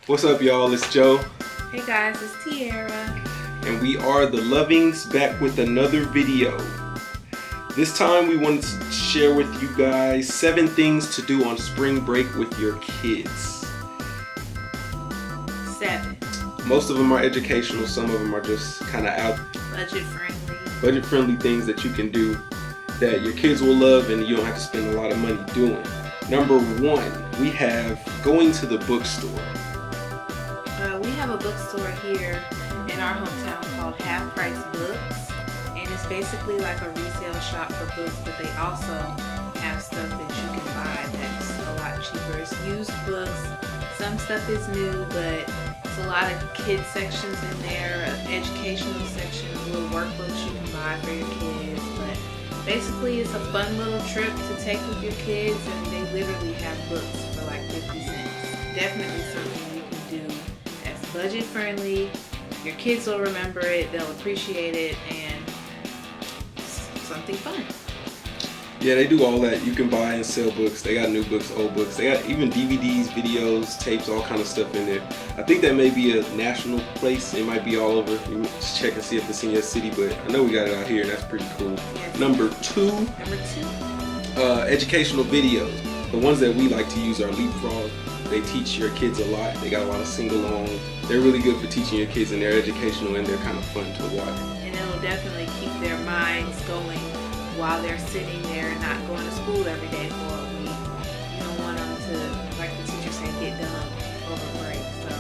What's up, y'all? It's Joe. Hey guys, it's Tiara. And we are the Lovings, back with another video. This time we wanted to share with you guys 7 things to do on spring break with your kids. 7. Most of them are educational, some of them are just kind of out. Budget friendly things that you can do that your kids will love and you don't have to spend a lot of money doing. Number 1, we have going to the bookstore. We have a bookstore here in our hometown called Half Price Books, and it's basically like a resale shop for books, but they also have stuff that you can buy that's a lot cheaper. It's used books, some stuff is new, but it's a lot of kids sections in there, educational sections, little workbooks you can buy for your kids. But basically it's a fun little trip to take with your kids, and they literally have books for like 50 cents. Definitely something you can do that's budget friendly. Your kids will remember it, they'll appreciate it, and something fun. Yeah, they do all that. You can buy and sell books. They got new books, old books. They got even DVDs, videos, tapes, all kind of stuff in there. I think that may be a national place. It might be all over. You just check and see if it's in your city, but I know we got it out here, and that's pretty cool. Yes. Number two, educational videos. The ones that we like to use are Leapfrog. They teach your kids a lot. They got a lot of sing-along. They're really good for teaching your kids, and they're educational, and they're kind of fun to watch. And it'll definitely keep their minds going while they're sitting there and not going to school every day for a week. You don't want them to, like the teacher said, get done over break. So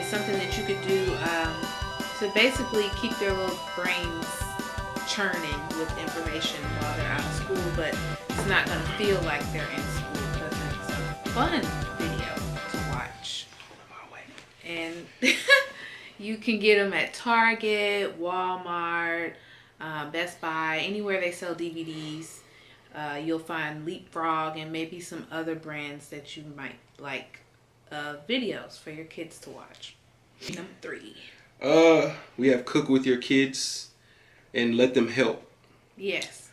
it's something that you could do to basically keep their little brains churning with information while they're out of school, but it's not going to feel like they're in school because it's a fun video to watch. And you can get them at Target, Walmart, Best Buy, anywhere they sell DVDs. You'll find Leapfrog and maybe some other brands that you might like videos for your kids to watch. Number 3. We have cook with your kids and let them help. Yes.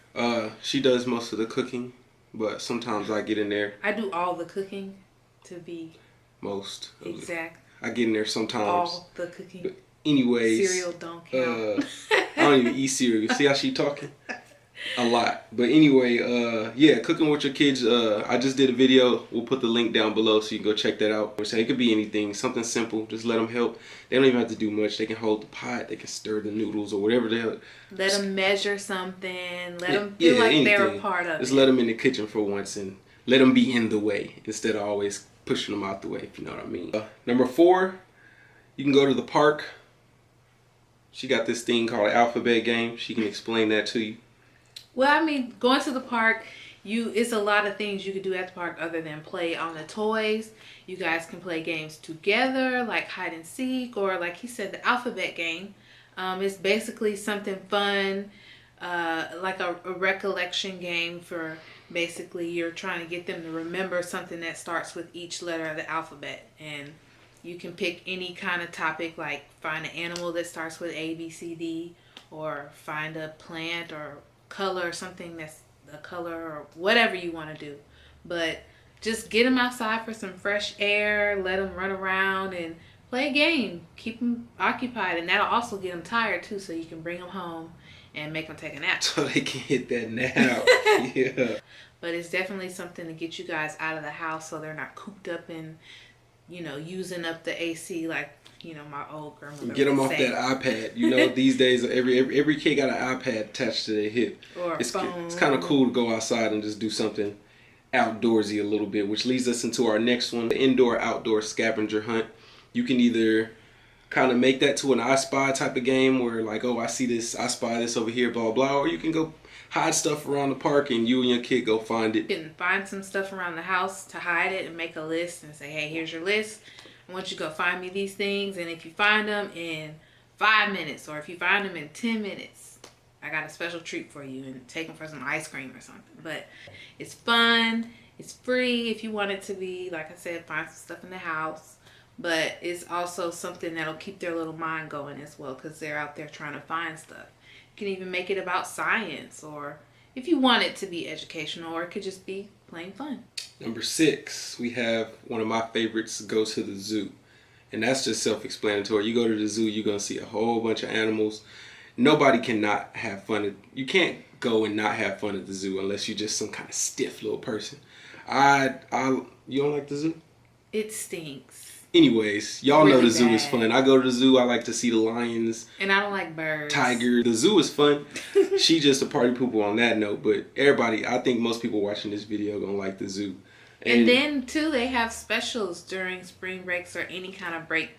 She does most of the cooking, but sometimes I get in there. I do all the cooking, to be most. Exact. I get in there sometimes. All the cooking. But anyways, cereal don't count. I don't even eat cereal. See how she talking? A lot. But anyway, yeah, cooking with your kids. I just did a video. We'll put the link down below so you can go check that out. It could be anything, something simple. Just let them help. They don't even have to do much. They can hold the pot. They can stir the noodles or whatever the hell. Let them measure something. Let them feel like anything. They're a part of it. Just let them in the kitchen for once and let them be in the way instead of always pushing them out the way, if you know what I mean. Number 4, you can go to the park. She got this thing called an alphabet game. She can explain that to you. Well, I mean, going to the park, it's a lot of things you could do at the park other than play on the toys. You guys can play games together, like hide and seek, or like he said, the alphabet game. It's basically something fun, like a recollection game for basically you're trying to get them to remember something that starts with each letter of the alphabet. And you can pick any kind of topic, like find an animal that starts with A, B, C, D, or find a plant or color, something that's a color, or whatever you want to do. But just get them outside for some fresh air, let them run around and play a game. Keep them occupied, and that'll also get them tired too, so you can bring them home and make them take a nap. So they can hit that nap. Yeah. But it's definitely something to get you guys out of the house so they're not cooped up in, using up the AC like, my old grandmother. Get them off that iPad. These days every kid got an iPad attached to their hip. Or a phone. It's kind of cool to go outside and just do something outdoorsy a little bit, which leads us into our next one, the indoor-outdoor scavenger hunt. You can either kind of make that to an I Spy type of game where like, oh, I see this, I spy this over here, blah, blah, or you can go hide stuff around the park and you and your kid go find it. You can find some stuff around the house to hide it and make a list and say, hey, here's your list. I want you to go find me these things, and if you find them in 5 minutes or if you find them in 10 minutes, I got a special treat for you, and take them for some ice cream or something. But it's fun. It's free if you want it to be. Like I said, find some stuff in the house. But it's also something that'll keep their little mind going as well, because they're out there trying to find stuff. You can even make it about science, or if you want it to be educational, or it could just be plain fun. Number 6, we have one of my favorites, go to the zoo. And that's just self-explanatory. You go to the zoo, you're going to see a whole bunch of animals. Nobody cannot have fun. You can't go and not have fun at the zoo unless you're just some kind of stiff little person. You don't like the zoo? It stinks. Anyways, y'all know Really the zoo bad. is fun. I go to the zoo. I like to see the lions. And I don't like birds. Tiger. The zoo is fun. She just a party pooper on that note. But everybody, I think most people watching this video gonna like the zoo. And then too, they have specials during spring breaks or any kind of break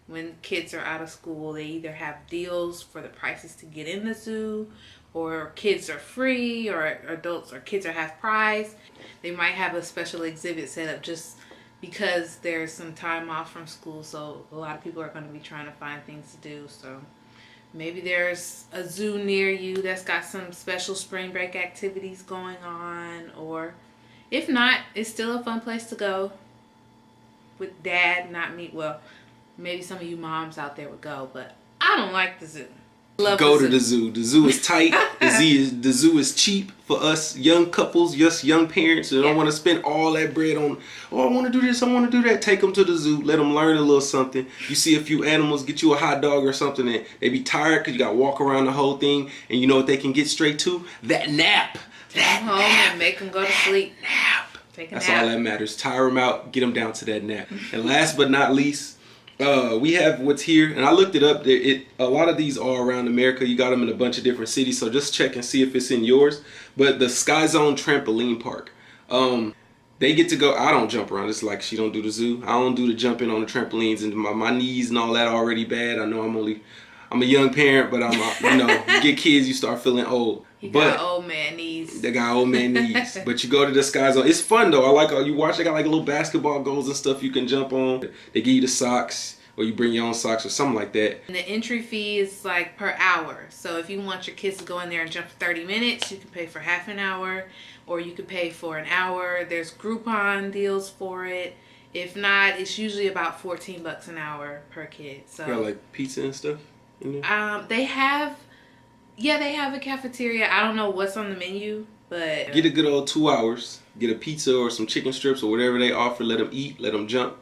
when kids are out of school. They either have deals for the prices to get in the zoo, or kids are free, or adults or kids are half price. They might have a special exhibit set up just because there's some time off from school, so a lot of people are going to be trying to find things to do. So maybe there's a zoo near you that's got some special spring break activities going on, or if not, it's still a fun place to go with dad, not me. Well, maybe some of you moms out there would go, but I don't like the zoo. Go to the zoo. The zoo is tight. The zoo is cheap for us young couples, just young parents that don't want to spend all that bread on, oh, I want to do this, I want to do that. Take them to the zoo. Let them learn a little something. You see a few animals, get you a hot dog or something, and they be tired because you got to walk around the whole thing. And you know what they can get straight to? That nap. That home nap. And make them go to sleep. Nap. Take a That's nap. all that matters. Tire them out. Get them down to that nap. And last but not least, we have what's here, and I looked it up. A lot of these are around America. You got them in a bunch of different cities, so just check and see if it's in yours. But the Sky Zone Trampoline Park, they get to go. I don't jump around. It's like she don't do the zoo. I don't do the jumping on the trampolines, and my knees and all that are already bad. I know I'm a young parent, but you get kids, you start feeling old. You got old man knees. They got old man knees. But you go to the Sky Zone. It's fun though. I like how you watch. They got like little basketball goals and stuff you can jump on. They give you the socks, or you bring your own socks or something like that. And the entry fee is like per hour. So if you want your kids to go in there and jump for 30 minutes, you can pay for half an hour, or you can pay for an hour. There's Groupon deals for it. If not, it's usually about $14 an hour per kid. So got like pizza and stuff in there? They have a cafeteria. I don't know what's on the menu, but get a good old 2 hours. Get a pizza or some chicken strips or whatever they offer. Let them eat. Let them jump.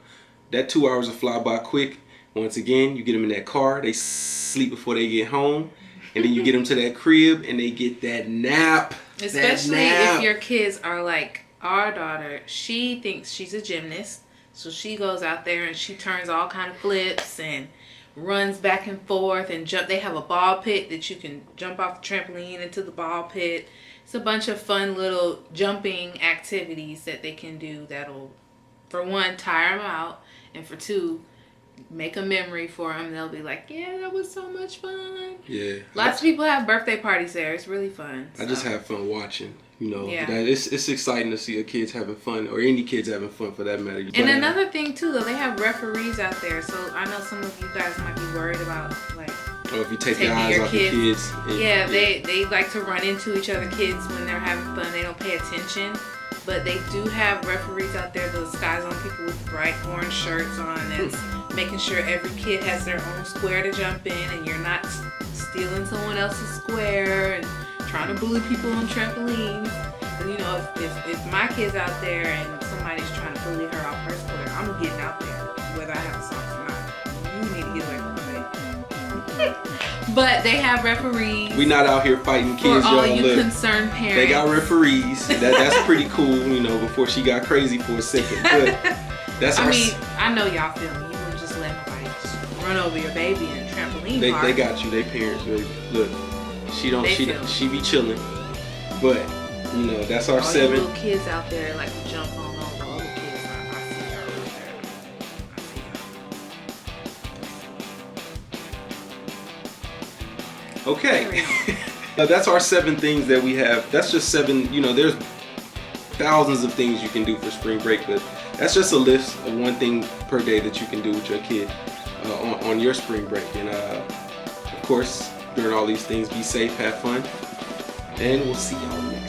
That 2 hours will fly by quick. Once again, you get them in that car. They sleep before they get home. And then you get them to that crib and they get that nap. Especially if your kids are like our daughter. She thinks she's a gymnast. So she goes out there and she turns all kind of flips and runs back and forth and jump. They have a ball pit that you can jump off the trampoline into the ball pit. It's a bunch of fun little jumping activities that they can do that'll, for one, tire them out, and for two, make a memory for them. They'll be like, yeah, that was so much fun. Yeah. Lots of people have birthday parties there. It's really fun. I just have fun watching. Yeah. It's exciting to see a kids having fun, or any kids having fun for that matter. And another thing too, though, they have referees out there. So I know some of you guys might be worried about like, if you take your eyes off your kids. Yeah, they like to run into each other kids when they're having fun. They don't pay attention. But they do have referees out there, those Sky Zone people with bright orange shirts on, that's making sure every kid has their own square to jump in, and you're not stealing someone else's square and trying to bully people on trampolines. And if my kid's out there and somebody's trying to bully her off her square, I'm getting out there, whether I have the socks or not. You need to get away from me. But they have referees. We not out here fighting kids, for all y'all. you concerned parents. They got referees. That's pretty cool, before she got crazy for a second. But that's I know y'all feel me. You wouldn't just let nobody just run over your baby in a trampoline park. They got you. They parents, baby. Look, she be chilling. But that's our all 7. Little kids out there like to jump on over. All the kids, I see y'all out there. I see y'all. Okay. That's our 7 things that we have. That's just 7. There's thousands of things you can do for spring break, but that's just a list of one thing per day that you can do with your kid on your spring break. And of course, during all these things, be safe, have fun, and we'll see y'all next.